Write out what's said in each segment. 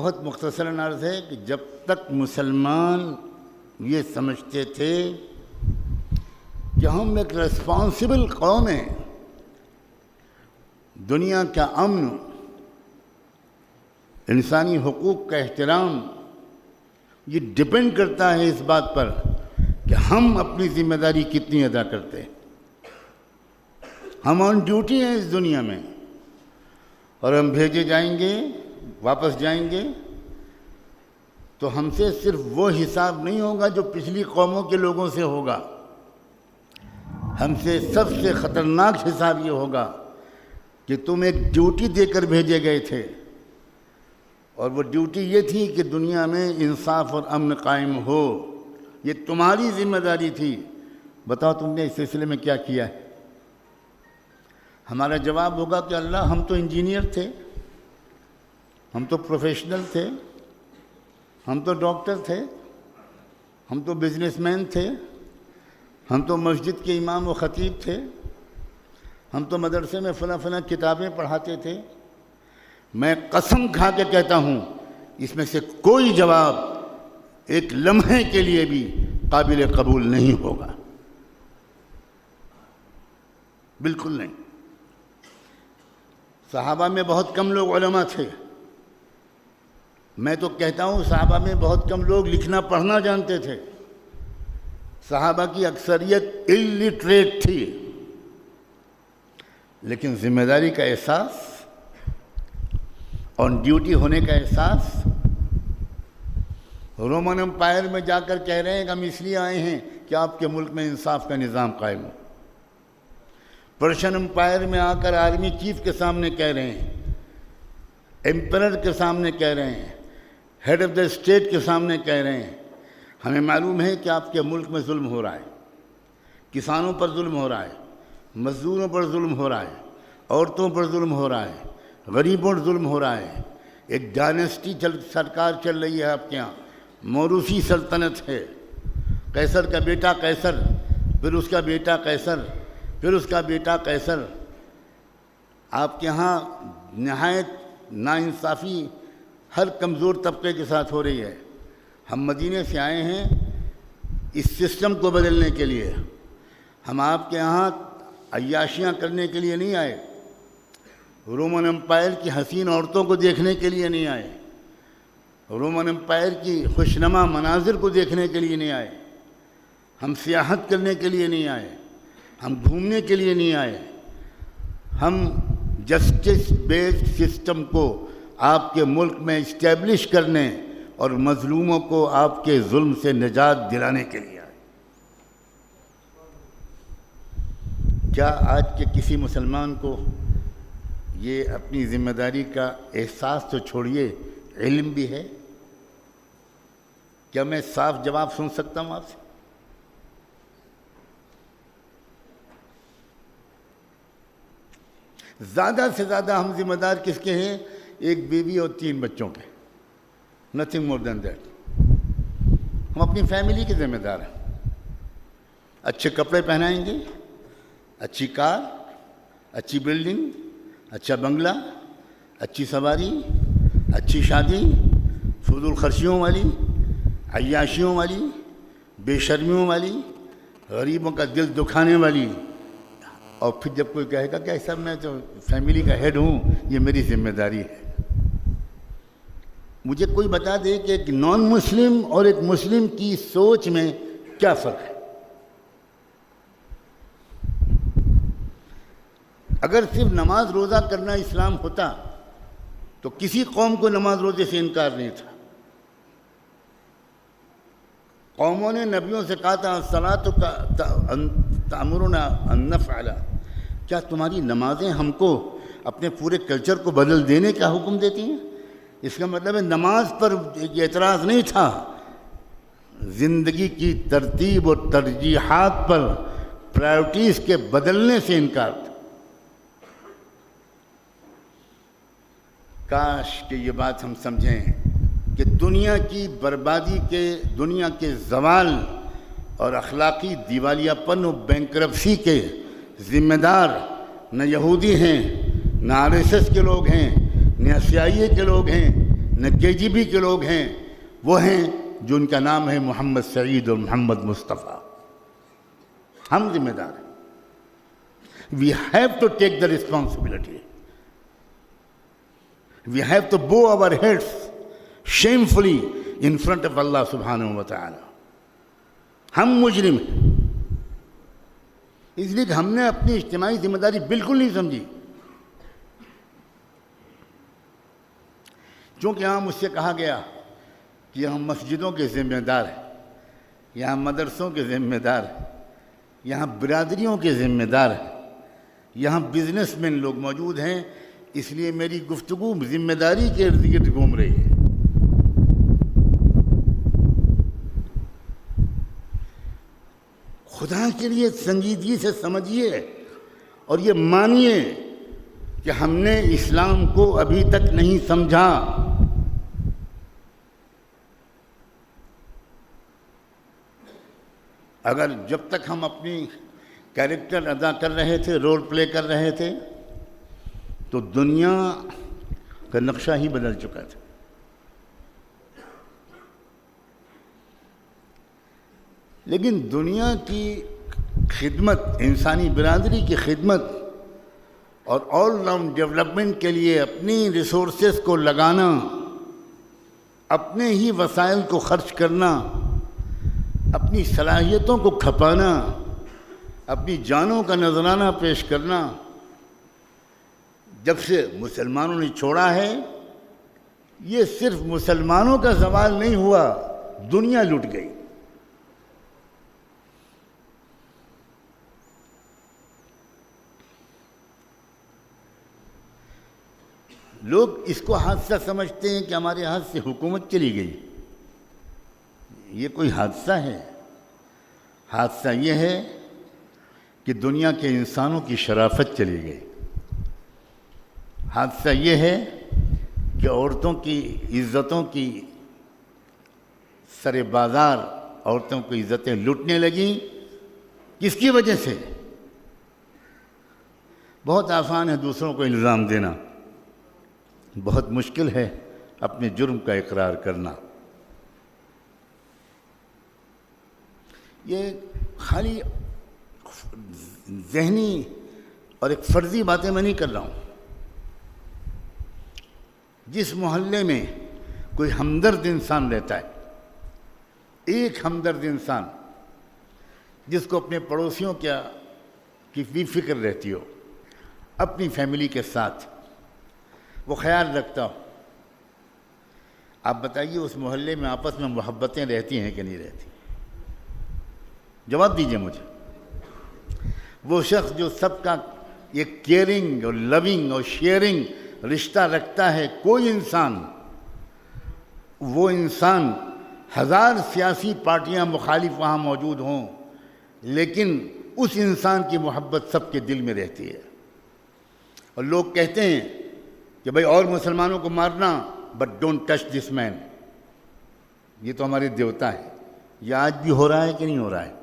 بہت مختصراً عرض ہے کہ جب تک مسلمان یہ سمجھتے تھے کہ ہم ایک ریسپانسبل قوم ہیں، دنیا کا امن، انسانی حقوق کا احترام یہ ڈپینڈ کرتا ہے اس بات پر کہ ہم اپنی ذمہ داری کتنی ادا کرتے ہیں۔ ہم آن ڈیوٹی ہیں اس دنیا میں، اور ہم بھیجے جائیں گے، واپس جائیں گے تو ہم سے صرف وہ حساب نہیں ہوگا جو پچھلی قوموں کے لوگوں سے ہوگا، ہم سے سب سے خطرناک حساب یہ ہوگا کہ تم ایک ڈیوٹی دے کر بھیجے گئے تھے، اور وہ ڈیوٹی یہ تھی کہ دنیا میں انصاف اور امن قائم ہو، یہ تمہاری ذمہ داری تھی، بتاؤ تم نے اس سلسلے میں کیا کیا ہے؟ ہمارا جواب ہوگا کہ اللہ ہم تو انجینئر تھے، ہم تو پروفیشنل تھے، ہم تو ڈاکٹر تھے، ہم تو بزنس مین تھے، ہم تو مسجد کے امام و خطیب تھے، ہم تو مدرسے میں فلاں کتابیں پڑھاتے تھے۔ میں قسم کھا کے کہتا ہوں اس میں سے کوئی جواب ایک لمحے کے لیے بھی قابل قبول نہیں ہوگا، بالکل نہیں۔ صحابہ میں بہت کم لوگ علماء تھے، میں تو کہتا ہوں صحابہ میں بہت کم لوگ لکھنا پڑھنا جانتے تھے، صحابہ کی اکثریت الٹریٹ تھی، لیکن ذمہ داری کا احساس، آن ڈیوٹی ہونے کا احساس۔ رومن امپائر میں جا کر کہہ رہے ہیں کہ ہم اس لیے آئے ہیں کہ آپ کے ملک میں انصاف کا نظام قائم ہو۔ پرشین امپائر میں آ کر آرمی چیف کے سامنے کہہ رہے ہیں، ایمپرر کے سامنے کہہ رہے ہیں، ہیڈ آف دا اسٹیٹ کے سامنے کہہ رہے ہیں، ہمیں معلوم ہے کہ آپ کے ملک میں ظلم ہو رہا ہے، کسانوں پر ظلم ہو رہا ہے، مزدوروں پر ظلم ہو رہا ہے، عورتوں پر ظلم ہو رہا ہے، غریبوں پر ظلم ہو رہا ہے، ایک ڈائنسٹی سرکار چل رہی ہے آپ کے یہاں، موروثی سلطنت ہے، قیصر کا بیٹا قیصر، پھر اس کا بیٹا قیصر، پھر اس کا بیٹا قیصر، آپ کے ہاں نہایت ناانصافی ہر کمزور طبقے کے ساتھ ہو رہی ہے۔ ہم مدینے سے آئے ہیں اس سسٹم کو بدلنے کے لیے، ہم آپ کے یہاں عیاشیاں کرنے کے لیے نہیں آئے، رومن امپائر کی حسین عورتوں کو دیکھنے کے لیے نہیں آئے، رومن امپائر کی خوشنما مناظر کو دیکھنے کے لیے نہیں آئے، ہم سیاحت کرنے کے لیے نہیں آئے، ہم گھومنے کے لیے نہیں آئے، ہم جسٹس بیسڈ سسٹم کو آپ کے ملک میں اسٹیبلش کرنے اور مظلوموں کو آپ کے ظلم سے نجات دلانے کے لیے آئے۔ کیا آج کے کسی مسلمان کو یہ اپنی ذمہ داری کا احساس تو چھوڑیے، علم بھی ہے؟ کیا میں صاف جواب سن سکتا ہوں آپ سے؟ زیادہ سے زیادہ ہم ذمہ دار کس کے ہیں؟ ایک بیوی اور 3 بچوں کے، نتھنگ مور دین دیٹ۔ ہم اپنی فیملی کے ذمہ دار ہیں، اچھے کپڑے پہنائیں گے، اچھی کار، اچھی بلڈنگ، اچھا بنگلہ، اچھی سواری، اچھی شادی، فضول خرچیوں والی، عیاشیوں والی، بے شرمیوں والی، غریبوں کا دل دکھانے والی، اور پھر جب کوئی کہے گا کہ ایسا میں تو فیملی کا ہیڈ ہوں، یہ میری ذمہ داری ہے۔ مجھے کوئی بتا دے کہ ایک نان مسلم اور ایک مسلم کی سوچ میں کیا فرق ہے؟ اگر صرف نماز روزہ کرنا اسلام ہوتا تو کسی قوم کو نماز روزے سے انکار نہیں تھا۔ قوموں نے نبیوں سے کہا تھا الصلاۃ تأمرنا ان نفعل، کیا تمہاری نمازیں ہم کو اپنے پورے کلچر کو بدل دینے کا حکم دیتی ہیں؟ اس کا مطلب ہے نماز پر اعتراض نہیں تھا، زندگی کی ترتیب اور ترجیحات پر پرائیورٹیز کے بدلنے سے انکار تھا۔ کاش کہ یہ بات ہم سمجھیں کہ دنیا کی بربادی کے، دنیا کے زوال اور اخلاقی دیوالیہ پن و بینکرپسی کے ذمہ دار نہ یہودی ہیں، نہ RSS کے لوگ ہیں، نہ CIA کے لوگ ہیں، نہ KGB کے لوگ ہیں، وہ ہیں جو ان کا نام ہے محمد سعید اور محمد مصطفیٰ۔ ہم ذمہ دار ہیں۔ We have to take the responsibility. We have to bow our heads shamefully in front of Allah subhanahu wa ta'ala. ہم مجرم ہیں، اس لیے کہ ہم نے اپنی اجتماعی ذمہ داری بالکل نہیں سمجھی۔ چونکہ یہاں مجھ سے کہا گیا کہ یہاں مسجدوں کے ذمہ دار ہیں، یہاں مدرسوں کے ذمہ دار ہیں، یہاں برادریوں کے ذمہ دار ہیں، یہاں بزنس مین لوگ موجود ہیں، اس لیے میری گفتگو ذمہ داری کے ارد گرد گھوم رہی ہے۔ خدا کے لیے سنجیدگی سے سمجھیے اور یہ مانیے کہ ہم نے اسلام کو ابھی تک نہیں سمجھا۔ اگر جب تک ہم اپنی کیریکٹر ادا کر رہے تھے، رول پلے کر رہے تھے، تو دنیا کا نقشہ ہی بدل چکا تھا۔ لیکن دنیا کی خدمت، انسانی برادری کی خدمت اور آل راؤنڈ ڈیولپمنٹ کے لیے اپنی ریسورسز کو لگانا، اپنے ہی وسائل کو خرچ کرنا، اپنی صلاحیتوں کو کھپانا، اپنی جانوں کا نذرانہ پیش کرنا، جب سے مسلمانوں نے چھوڑا ہے، یہ صرف مسلمانوں کا زوال نہیں ہوا، دنیا لٹ گئی۔ لوگ اس کو حادثہ سمجھتے ہیں کہ ہمارے ہاتھ سے حکومت چلی گئی۔ یہ کوئی حادثہ ہے؟ حادثہ یہ ہے کہ دنیا کے انسانوں کی شرافت چلی گئی۔ حادثہ یہ ہے کہ عورتوں کی عزتوں کی سر بازار، عورتوں کی عزتیں لوٹنے لگیں۔ کس کی وجہ سے؟ بہت آسان ہے دوسروں کو الزام دینا، بہت مشکل ہے اپنے جرم کا اقرار کرنا۔ یہ خالی ذہنی اور ایک فرضی باتیں میں نہیں کر رہا ہوں۔ جس محلے میں کوئی ہمدرد انسان رہتا ہے، ایک ہمدرد انسان جس کو اپنے پڑوسیوں کی بھی فکر رہتی ہو، اپنی فیملی کے ساتھ وہ خیال رکھتا ہو، آپ بتائیے اس محلے میں آپس میں محبتیں رہتی ہیں کہ نہیں رہتی؟ جواب دیجیے مجھے۔ وہ شخص جو سب کا ایک کیئرنگ اور لونگ اور شیئرنگ رشتہ رکھتا ہے، کوئی انسان، وہ انسان ہزار سیاسی پارٹیاں مخالف وہاں موجود ہوں، لیکن اس انسان کی محبت سب کے دل میں رہتی ہے۔ اور لوگ کہتے ہیں کہ بھائی اور مسلمانوں کو مارنا، بٹ ڈونٹ ٹچ دس مین، یہ تو ہمارے دیوتا ہے۔ یہ آج بھی ہو رہا ہے کہ نہیں ہو رہا ہے؟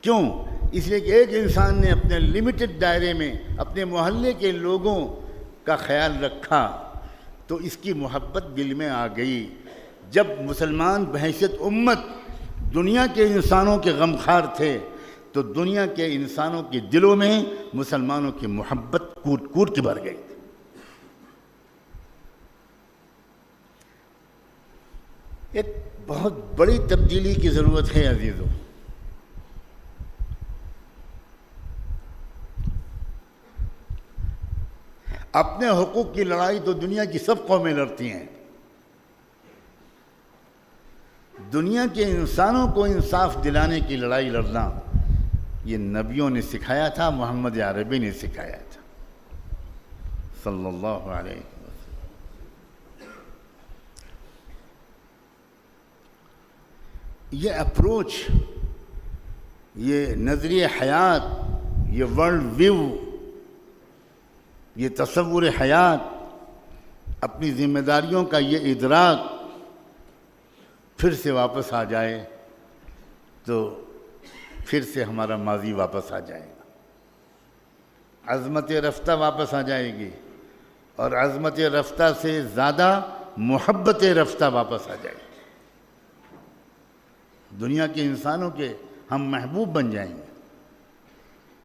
کیوں؟ اس لیے کہ ایک انسان نے اپنے لمیٹڈ دائرے میں اپنے محلے کے لوگوں کا خیال رکھا تو اس کی محبت دل میں آ گئی۔ جب مسلمان بحیثیت امت دنیا کے انسانوں کے غمخوار تھے تو دنیا کے انسانوں کے دلوں میں مسلمانوں کی محبت کوٹ کوٹ کے بھر گئی۔ ایک بہت بڑی تبدیلی کی ضرورت ہے عزیزوں۔ اپنے حقوق کی لڑائی تو دنیا کی سب قومیں لڑتی ہیں۔ دنیا کے انسانوں کو انصاف دلانے کی لڑائی لڑنا یہ نبیوں نے سکھایا تھا، محمد عربی نے سکھایا تھا صلی اللہ علیہ وسلم۔ یہ اپروچ، یہ نظریہ حیات، یہ ورلڈ ویو، یہ تصور حیات، اپنی ذمہ داریوں کا یہ ادراک پھر سے واپس آ جائے تو پھر سے ہمارا ماضی واپس آ جائے گا، عظمت رفتہ واپس آ جائے گی، اور عظمت رفتہ سے زیادہ محبت رفتہ واپس آ جائے، دنیا کے انسانوں کے ہم محبوب بن جائیں گے۔